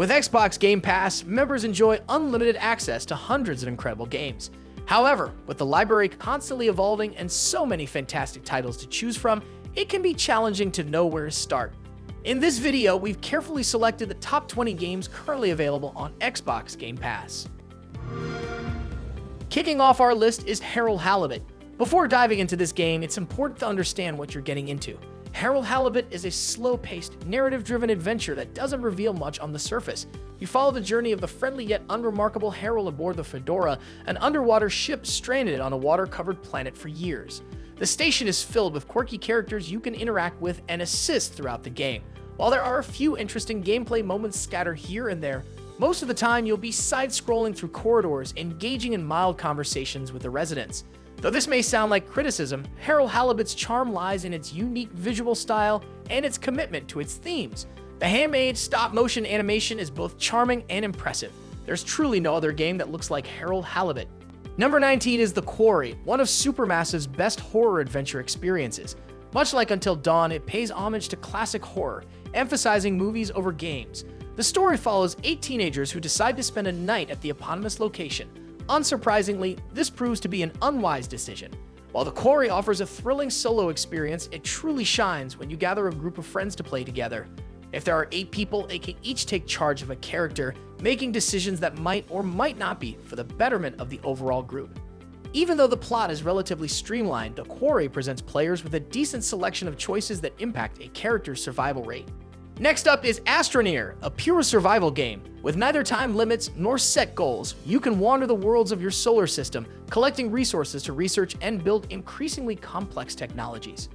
With Xbox Game Pass, members enjoy unlimited access to hundreds of incredible games. However, with the library constantly evolving and so many fantastic titles to choose from, it can be challenging to know where to start. In this video, we've carefully selected the top 20 games currently available on Xbox Game Pass. Kicking off our list is Harold Halibut. Before diving into this game, it's important to understand what you're getting into. Harold Halibut is a slow-paced, narrative-driven adventure that doesn't reveal much on the surface. You follow the journey of the friendly yet unremarkable Harold aboard the Fedora, an underwater ship stranded on a water-covered planet for years. The station is filled with quirky characters you can interact with and assist throughout the game. While there are a few interesting gameplay moments scattered here and there, most of the time you'll be side-scrolling through corridors, engaging in mild conversations with the residents. Though this may sound like criticism, Harold Halibut's charm lies in its unique visual style and its commitment to its themes. The handmade stop-motion animation is both charming and impressive. There's truly no other game that looks like Harold Halibut. Number 19 is The Quarry, one of Supermassive's best horror adventure experiences. Much like Until Dawn, it pays homage to classic horror, emphasizing movies over games. The story follows 8 teenagers who decide to spend a night at the eponymous location. Unsurprisingly, this proves to be an unwise decision. While The Quarry offers a thrilling solo experience, it truly shines when you gather a group of friends to play together. If there are 8 people, they can each take charge of a character, making decisions that might or might not be for the betterment of the overall group. Even though the plot is relatively streamlined, The Quarry presents players with a decent selection of choices that impact a character's survival rate. Next up is Astroneer, a pure survival game. With neither time limits nor set goals, you can wander the worlds of your solar system, collecting resources to research and build increasingly complex technologies.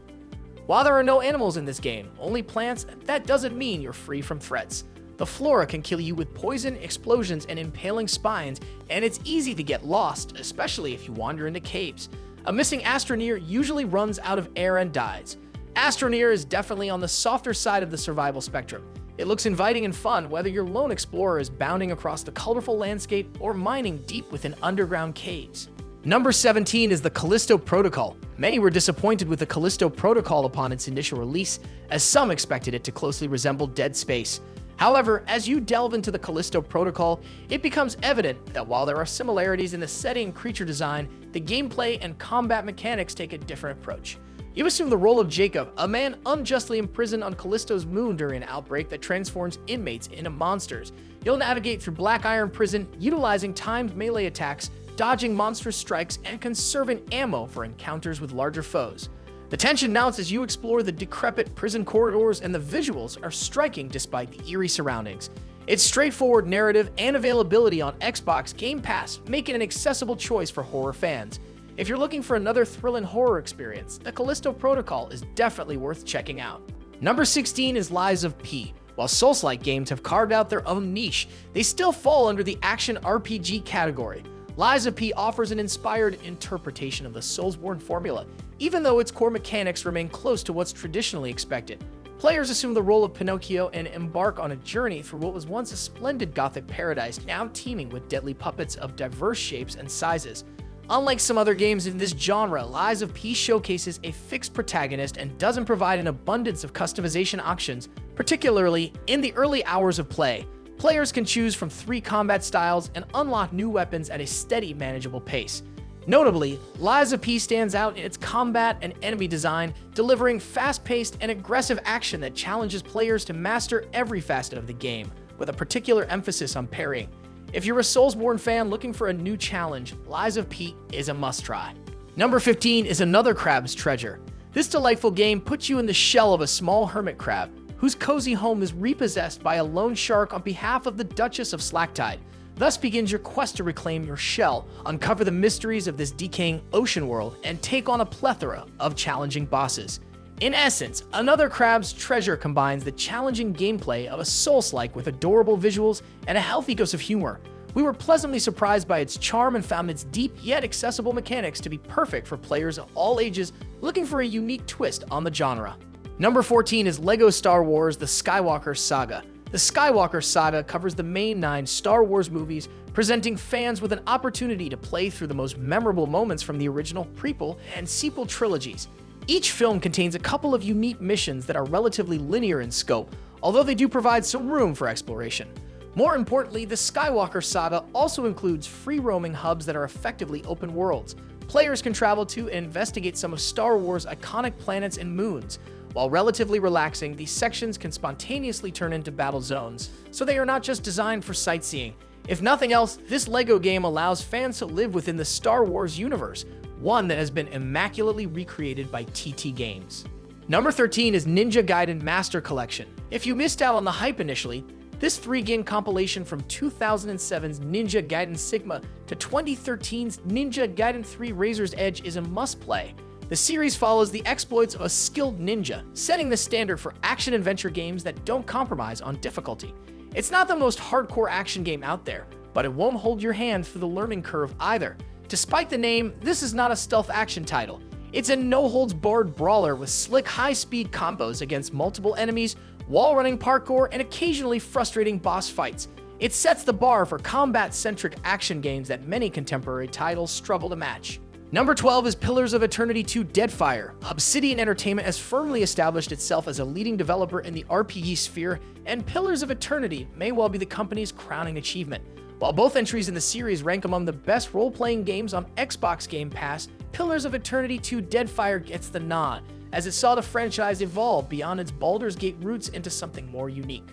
While there are no animals in this game, only plants, that doesn't mean you're free from threats. The flora can kill you with poison, explosions, and impaling spines, and it's easy to get lost, especially if you wander into caves. A missing Astroneer usually runs out of air and dies. Astroneer is definitely on the softer side of the survival spectrum. It looks inviting and fun whether your lone explorer is bounding across the colorful landscape or mining deep within underground caves. Number 17 is the Callisto Protocol. Many were disappointed with the Callisto Protocol upon its initial release, as some expected it to closely resemble Dead Space. However, as you delve into the Callisto Protocol, it becomes evident that while there are similarities in the setting and creature design, the gameplay and combat mechanics take a different approach. You assume the role of Jacob, a man unjustly imprisoned on Callisto's moon during an outbreak that transforms inmates into monsters. You'll navigate through Black Iron Prison, utilizing timed melee attacks, dodging monstrous strikes, and conserving ammo for encounters with larger foes. The tension mounts as you explore the decrepit prison corridors, and the visuals are striking despite the eerie surroundings. Its straightforward narrative and availability on Xbox Game Pass make it an accessible choice for horror fans. If you're looking for another thrilling horror experience, the Callisto Protocol is definitely worth checking out. Number 16 is Lies of P. While Souls-like games have carved out their own niche, they still fall under the action RPG category. Lies of P offers an inspired interpretation of the Soulsborne formula, even though its core mechanics remain close to what's traditionally expected. Players assume the role of Pinocchio and embark on a journey through what was once a splendid gothic paradise, now teeming with deadly puppets of diverse shapes and sizes. Unlike some other games in this genre, Lies of P showcases a fixed protagonist and doesn't provide an abundance of customization options, particularly in the early hours of play. Players can choose from 3 combat styles and unlock new weapons at a steady, manageable pace. Notably, Lies of P stands out in its combat and enemy design, delivering fast-paced and aggressive action that challenges players to master every facet of the game, with a particular emphasis on parrying. If you're a Soulsborne fan looking for a new challenge, Lies of P is a must-try. Number 15 is another crab's treasure. This delightful game puts you in the shell of a small hermit crab, whose cozy home is repossessed by a lone shark on behalf of the Duchess of Slacktide. Thus begins your quest to reclaim your shell, uncover the mysteries of this decaying ocean world, and take on a plethora of challenging bosses. In essence, Another Crab's Treasure combines the challenging gameplay of a Souls-like with adorable visuals and a healthy dose of humor. We were pleasantly surprised by its charm and found its deep yet accessible mechanics to be perfect for players of all ages looking for a unique twist on the genre. Number 14 is LEGO Star Wars: The Skywalker Saga. The Skywalker Saga covers the main 9 Star Wars movies, presenting fans with an opportunity to play through the most memorable moments from the original prequel and sequel trilogies. Each film contains a couple of unique missions that are relatively linear in scope, although they do provide some room for exploration. More importantly, the Skywalker saga also includes free-roaming hubs that are effectively open worlds. Players can travel to and investigate some of Star Wars' iconic planets and moons. While relatively relaxing, these sections can spontaneously turn into battle zones, so they are not just designed for sightseeing. If nothing else, this LEGO game allows fans to live within the Star Wars universe, one that has been immaculately recreated by TT Games. Number 13 is Ninja Gaiden Master Collection. If you missed out on the hype initially, this 3-game compilation from 2007's Ninja Gaiden Sigma to 2013's Ninja Gaiden 3 Razor's Edge is a must-play. The series follows the exploits of a skilled ninja, setting the standard for action-adventure games that don't compromise on difficulty. It's not the most hardcore action game out there, but it won't hold your hand through the learning curve either. Despite the name, this is not a stealth action title. It's a no-holds-barred brawler with slick high-speed combos against multiple enemies, wall-running parkour, and occasionally frustrating boss fights. It sets the bar for combat-centric action games that many contemporary titles struggle to match. Number 12 is Pillars of Eternity 2 Deadfire. Obsidian Entertainment has firmly established itself as a leading developer in the RPG sphere, and Pillars of Eternity may well be the company's crowning achievement. While both entries in the series rank among the best role-playing games on Xbox Game Pass, Pillars of Eternity 2 Deadfire gets the nod, as it saw the franchise evolve beyond its Baldur's Gate roots into something more unique.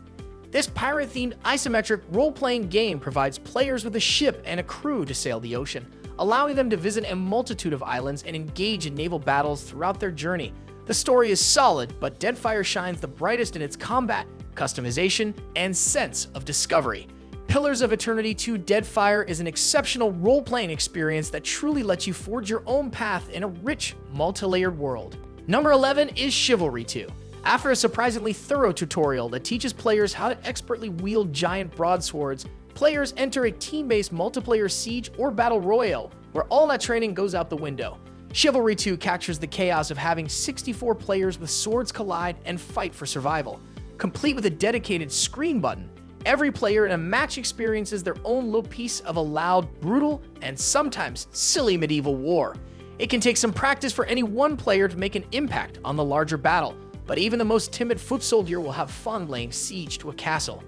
This pirate-themed isometric role-playing game provides players with a ship and a crew to sail the ocean, allowing them to visit a multitude of islands and engage in naval battles throughout their journey. The story is solid, but Deadfire shines the brightest in its combat, customization, and sense of discovery. Pillars of Eternity 2 Deadfire is an exceptional role-playing experience that truly lets you forge your own path in a rich, multi-layered world. Number 11 is Chivalry 2. After a surprisingly thorough tutorial that teaches players how to expertly wield giant broadswords, players enter a team-based multiplayer siege or battle royale, where all that training goes out the window. Chivalry 2 captures the chaos of having 64 players with swords collide and fight for survival. Complete with a dedicated screen button, every player in a match experiences their own little piece of a loud, brutal, and sometimes silly medieval war. It can take some practice for any one player to make an impact on the larger battle, but even the most timid foot soldier will have fun laying siege to a castle.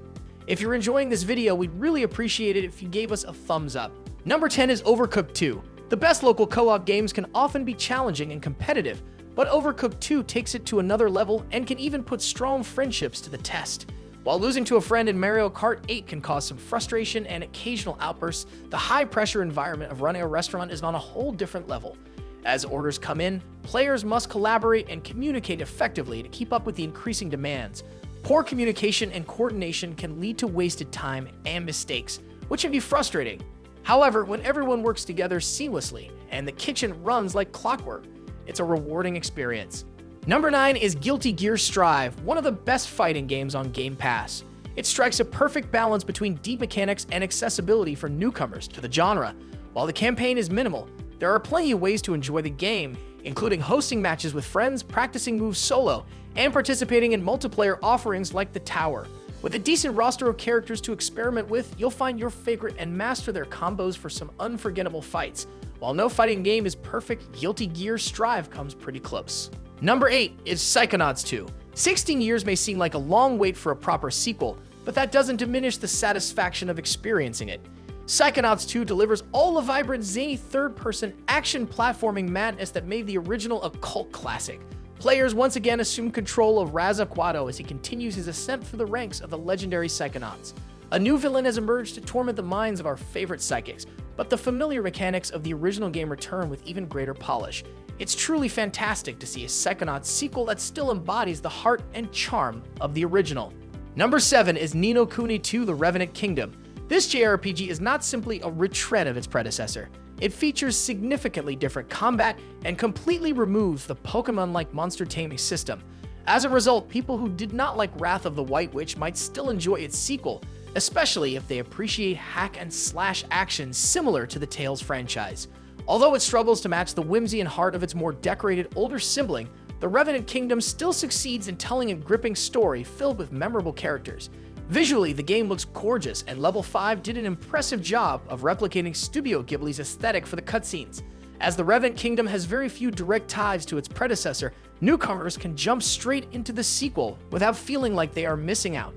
If you're enjoying this video, we'd really appreciate it if you gave us a thumbs up. Number 10 is Overcooked 2. The best local co-op games can often be challenging and competitive, but Overcooked 2 takes it to another level and can even put strong friendships to the test. While losing to a friend in Mario Kart 8 can cause some frustration and occasional outbursts, the high-pressure environment of running a restaurant is on a whole different level. As orders come in, players must collaborate and communicate effectively to keep up with the increasing demands. Poor communication and coordination can lead to wasted time and mistakes, which can be frustrating. However, when everyone works together seamlessly and the kitchen runs like clockwork, it's a rewarding experience. Number 9 is Guilty Gear Strive, one of the best fighting games on Game Pass. It strikes a perfect balance between deep mechanics and accessibility for newcomers to the genre. While the campaign is minimal, there are plenty of ways to enjoy the game, including hosting matches with friends, practicing moves solo, and participating in multiplayer offerings like The Tower. With a decent roster of characters to experiment with, you'll find your favorite and master their combos for some unforgettable fights. While no fighting game is perfect, Guilty Gear Strive comes pretty close. Number 8 is Psychonauts 2. 16 years may seem like a long wait for a proper sequel, but that doesn't diminish the satisfaction of experiencing it. Psychonauts 2 delivers all the vibrant, zany third-person action platforming madness that made the original a cult classic. Players once again assume control of Raza Quado as he continues his ascent through the ranks of the legendary Psychonauts. A new villain has emerged to torment the minds of our favorite psychics, but the familiar mechanics of the original game return with even greater polish. It's truly fantastic to see a Psychonauts sequel that still embodies the heart and charm of the original. Number 7 is Ni no Kuni 2: The Revenant Kingdom. This JRPG is not simply a retread of its predecessor. It features significantly different combat and completely removes the Pokemon-like monster taming system. As a result, people who did not like Wrath of the White Witch might still enjoy its sequel, especially if they appreciate hack-and-slash action similar to the Tales franchise. Although it struggles to match the whimsy and heart of its more decorated older sibling, The Revenant Kingdom still succeeds in telling a gripping story filled with memorable characters. Visually, the game looks gorgeous, and Level 5 did an impressive job of replicating Studio Ghibli's aesthetic for the cutscenes. As The Revenant Kingdom has very few direct ties to its predecessor, newcomers can jump straight into the sequel without feeling like they are missing out.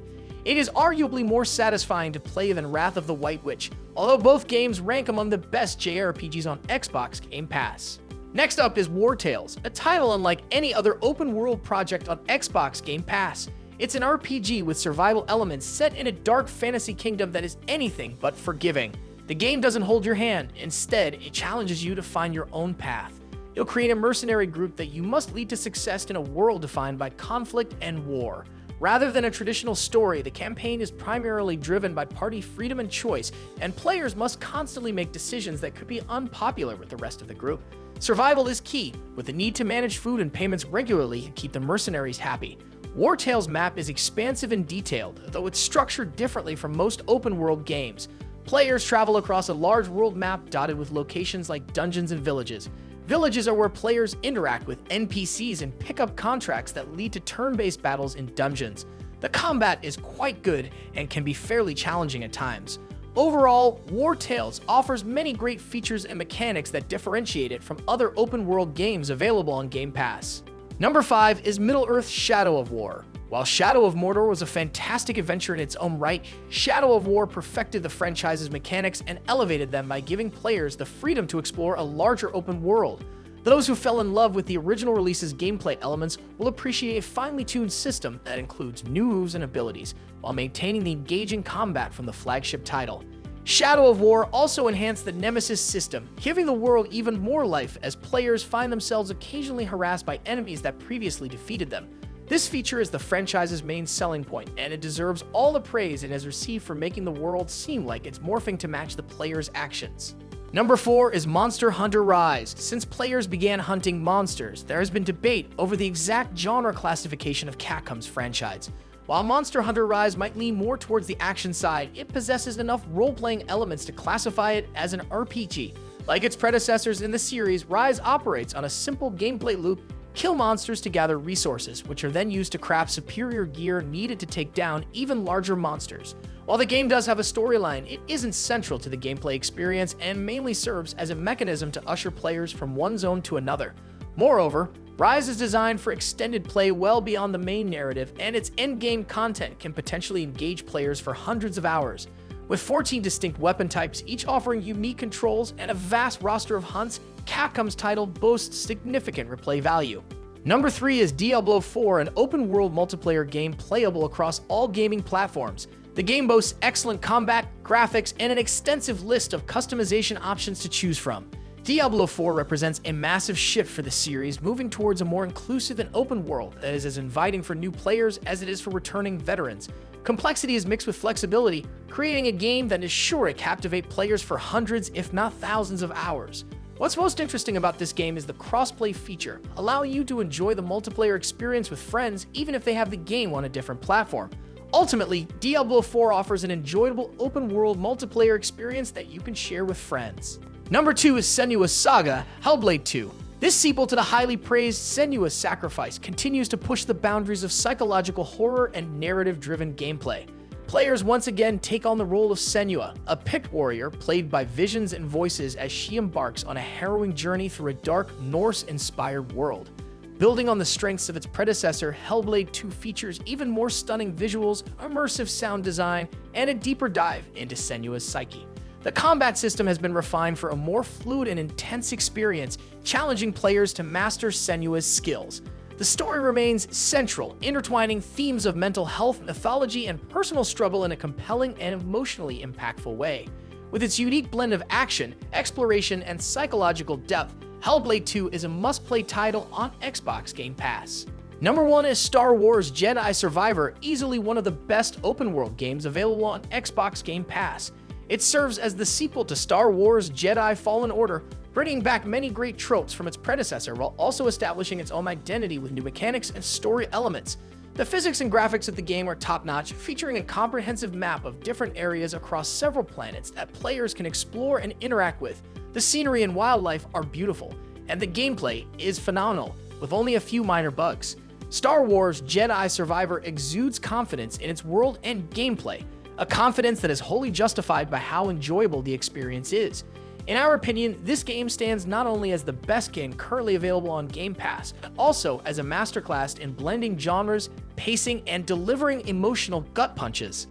It is arguably more satisfying to play than Wrath of the White Witch, although both games rank among the best JRPGs on Xbox Game Pass. Next up is War Tales, a title unlike any other open-world project on Xbox Game Pass. It's an RPG with survival elements set in a dark fantasy kingdom that is anything but forgiving. The game doesn't hold your hand. Instead, it challenges you to find your own path. You'll create a mercenary group that you must lead to success in a world defined by conflict and war. Rather than a traditional story, the campaign is primarily driven by party freedom and choice, and players must constantly make decisions that could be unpopular with the rest of the group. Survival is key, with the need to manage food and payments regularly and keep the mercenaries happy. War Tales' map is expansive and detailed, though it's structured differently from most open-world games. Players travel across a large world map dotted with locations like dungeons and villages. Villages are where players interact with NPCs and pick up contracts that lead to turn-based battles in dungeons. The combat is quite good and can be fairly challenging at times. Overall, War Tales offers many great features and mechanics that differentiate it from other open-world games available on Game Pass. Number 5 is Middle-earth: Shadow of War. While Shadow of Mordor was a fantastic adventure in its own right, Shadow of War perfected the franchise's mechanics and elevated them by giving players the freedom to explore a larger open world. Those who fell in love with the original release's gameplay elements will appreciate a finely tuned system that includes new moves and abilities, while maintaining the engaging combat from the flagship title. Shadow of War also enhanced the Nemesis system, giving the world even more life as players find themselves occasionally harassed by enemies that previously defeated them. This feature is the franchise's main selling point, and it deserves all the praise it has received for making the world seem like it's morphing to match the player's actions. Number 4 is Monster Hunter Rise. Since players began hunting monsters, there has been debate over the exact genre classification of Capcom's franchise. While Monster Hunter Rise might lean more towards the action side, it possesses enough role-playing elements to classify it as an RPG. Like its predecessors in the series, Rise operates on a simple gameplay loop: kill monsters to gather resources, which are then used to craft superior gear needed to take down even larger monsters. While the game does have a storyline, it isn't central to the gameplay experience and mainly serves as a mechanism to usher players from one zone to another. Moreover, Rise is designed for extended play well beyond the main narrative, and its endgame content can potentially engage players for hundreds of hours. With 14 distinct weapon types, each offering unique controls and a vast roster of hunts, Capcom's title boasts significant replay value. Number 3 is Diablo 4, an open-world multiplayer game playable across all gaming platforms. The game boasts excellent combat, graphics, and an extensive list of customization options to choose from. Diablo 4 represents a massive shift for the series, moving towards a more inclusive and open world that is as inviting for new players as it is for returning veterans. Complexity is mixed with flexibility, creating a game that is sure to captivate players for hundreds, if not thousands of hours. What's most interesting about this game is the crossplay feature, allowing you to enjoy the multiplayer experience with friends even if they have the game on a different platform. Ultimately, Diablo 4 offers an enjoyable open-world multiplayer experience that you can share with friends. Number 2 is Senua's Saga: Hellblade 2. This sequel to the highly praised Senua's Sacrifice continues to push the boundaries of psychological horror and narrative-driven gameplay. Players once again take on the role of Senua, a picked warrior played by visions and voices as she embarks on a harrowing journey through a dark, Norse-inspired world. Building on the strengths of its predecessor, Hellblade 2 features even more stunning visuals, immersive sound design, and a deeper dive into Senua's psyche. The combat system has been refined for a more fluid and intense experience, challenging players to master Senua's skills. The story remains central, intertwining themes of mental health, mythology, and personal struggle in a compelling and emotionally impactful way. With its unique blend of action, exploration, and psychological depth, Hellblade 2 is a must-play title on Xbox Game Pass. Number 1 is Star Wars Jedi Survivor, easily one of the best open-world games available on Xbox Game Pass. It serves as the sequel to Star Wars Jedi Fallen Order, bringing back many great tropes from its predecessor while also establishing its own identity with new mechanics and story elements. The physics and graphics of the game are top-notch, featuring a comprehensive map of different areas across several planets that players can explore and interact with. The scenery and wildlife are beautiful, and the gameplay is phenomenal, with only a few minor bugs. Star Wars Jedi Survivor exudes confidence in its world and gameplay, a confidence that is wholly justified by how enjoyable the experience is. In our opinion, this game stands not only as the best game currently available on Game Pass, but also as a masterclass in blending genres, pacing, and delivering emotional gut punches.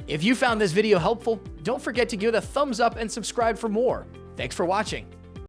If you found this video helpful, don't forget to give it a thumbs up and subscribe for more. Thanks for watching.